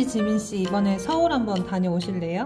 우리 지민씨 이번에 서울 한번 다녀오실래요?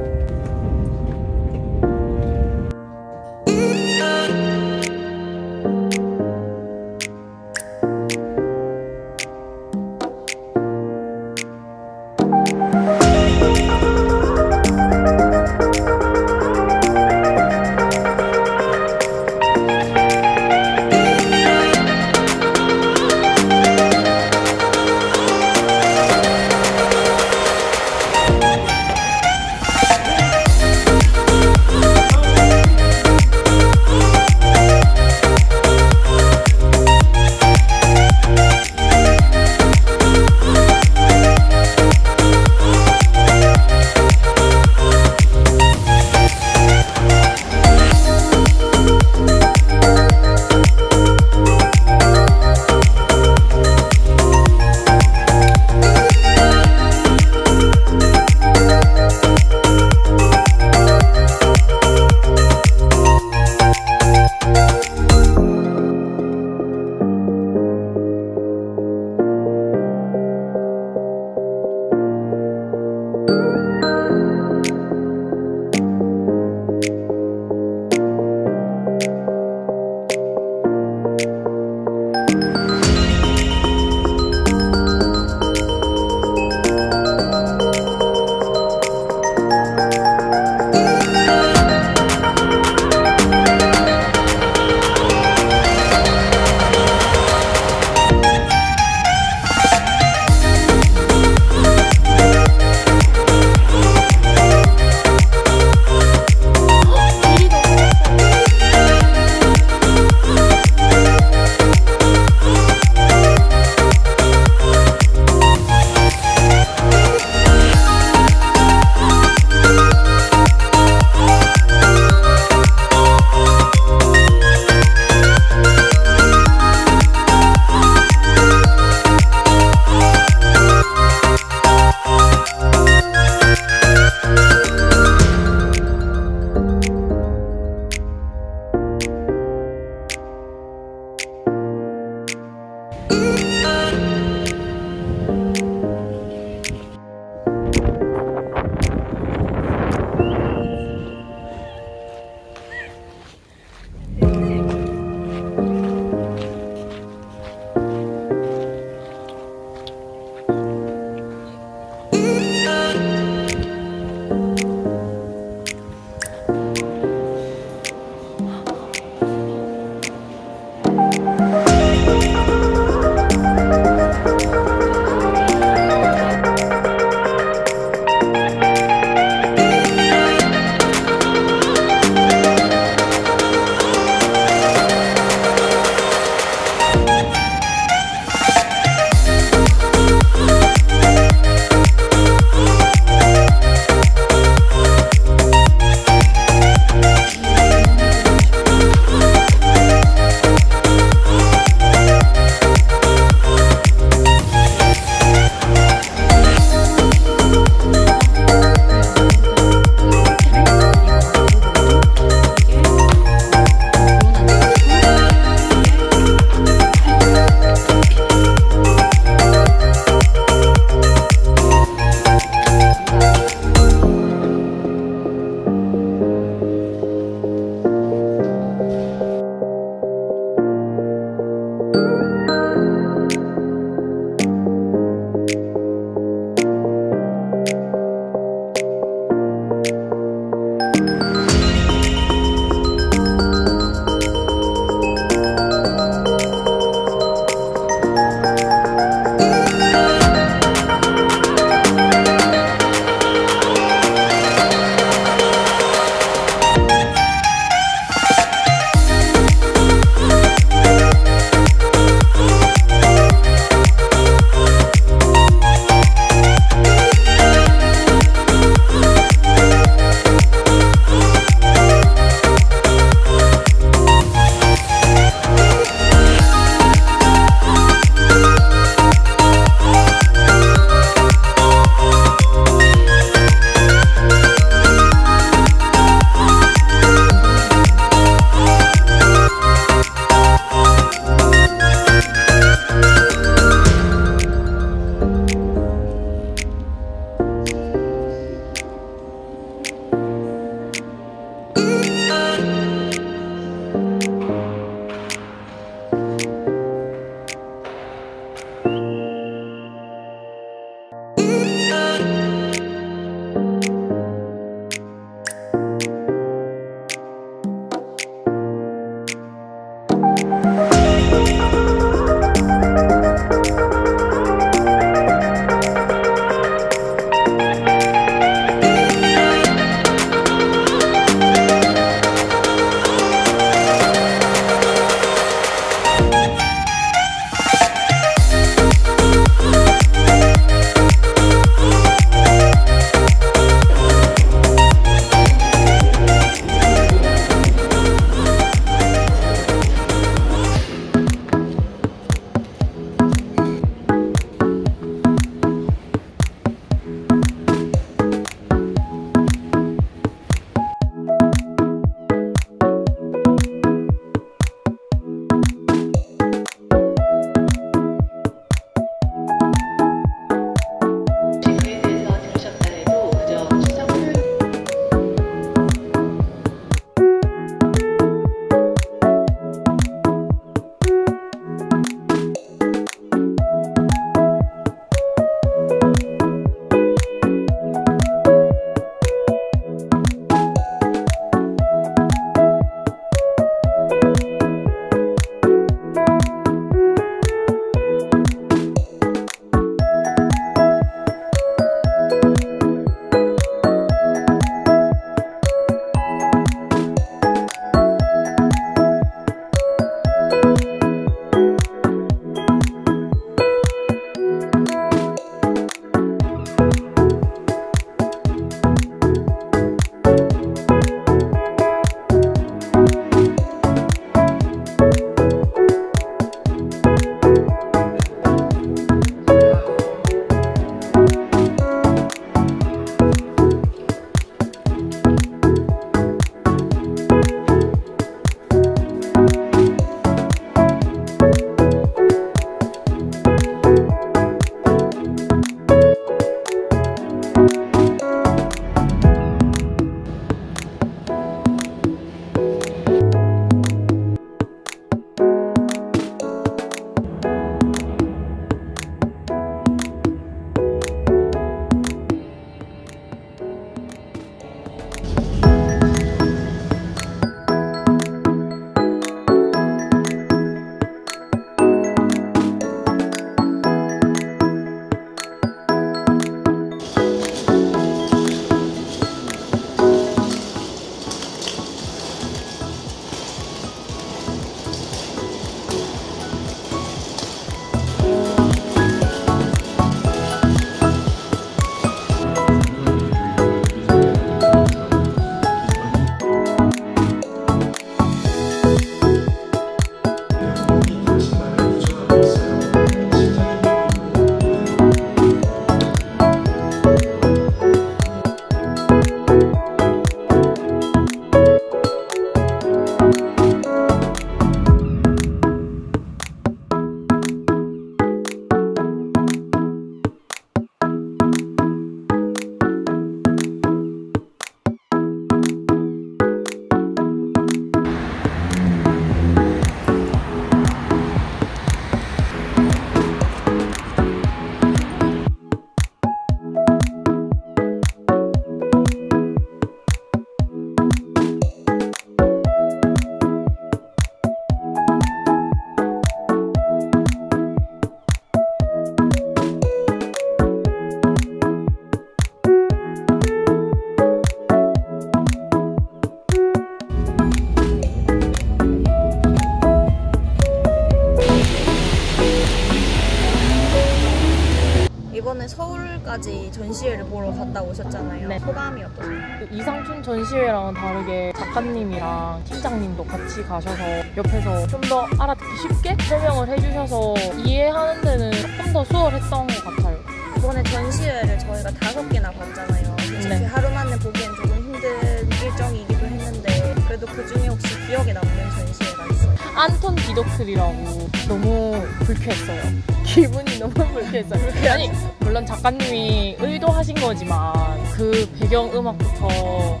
전시회를 보러 갔다 오셨잖아요. 네. 소감이 어떠세요? 이상춘 전시회랑은 다르게 작가님이랑 팀장님도 같이 가셔서 옆에서 좀 더 알아듣기 쉽게 설명을 해주셔서 이해하는 데는 조금 더 수월했던 것 같아요. 이번에 전시회를 저희가 5개나 봤잖아요. 솔직히 네. 하루 만에 보기엔 조금 힘든 일정이기도 했는데 그래도 그 중에 혹시 기억에 남는 전시회가 있어요? 안톤 비도클이라고 너무 불쾌했어요. 기분이 너무 불쾌했어요. 아니 물론 작가님이 의도하신 거지만 그 배경음악부터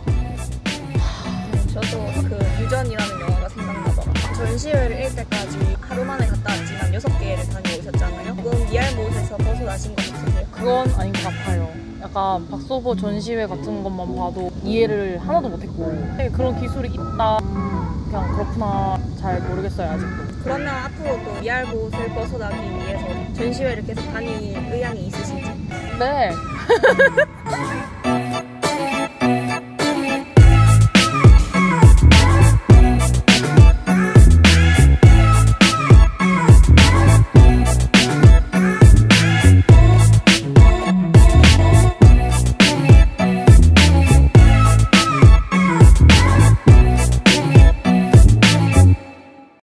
저도 그 유전이라는 영화가 생각나더라고요. 전시회를 1때까지 하루 만에 갔다 왔지만 6개를 다녀오셨잖아요. 지금 미알못에서 벗어나신 것 같으세요? 그건 아닌 것 같아요. 약간 박소보 전시회 같은 것만 봐도 이해를 하나도 못했고 그런 기술이 있다 그냥 그렇구나 잘 모르겠어요 아직도. 그러면 앞으로도 미알못을 벗어나기 위해서 전시회를 계속 다닐 의향이 있으신지? 네.